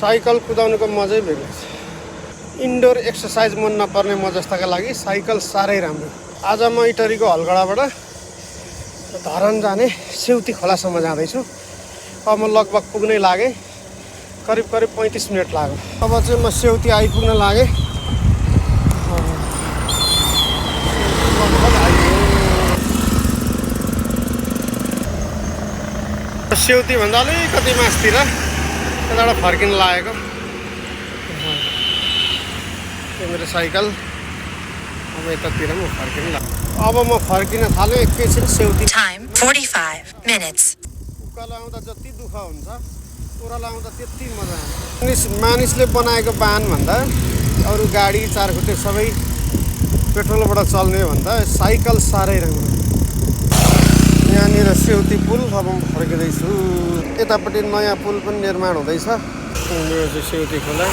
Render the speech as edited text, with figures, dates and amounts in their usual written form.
Cycle कुदाउनुको मजै बेग्लै छ। इन्डोर एक्सर्साइज मन नपर्ने म जस्ताका लागि साइकल साह्रै राम्रो। आज म इटरीको हलगडाबाट धरान जाने सेउती खोलासम्म जाँदैछु। अब म लगभग पुग्नै लागेँ, करिब 35 मिनट लाग्यो। अब चाहिँ म सेउती आइपुग्न लागेँ। सेउती भन्दा अलिकति मासतिर यताबाट फर्किन लागेको। यो मेरो साइकल। अब यतातिर म फर्किन लाग्यो। अब म फर्किन थालेँ एकैछिन सेउती। Time 45 minutes. उकालो आउँदा जति दुःख हुन्छ ओह्रालो आउँदा त्यति मजा आउँछ। मानिसले बनाएको वाहन भन्दा अरू गाडी चारखुट्टे सबै पेट्रोलबाट चल्ने भन्दा साइकल साह्रै राम्रो। यहाँनिर सेउती पुल। अब म फर्किँदैछु। यतापट्टि नयाँ पुल पनि निर्माण हुँदैछ। यो चाहिँ सेउती खोला।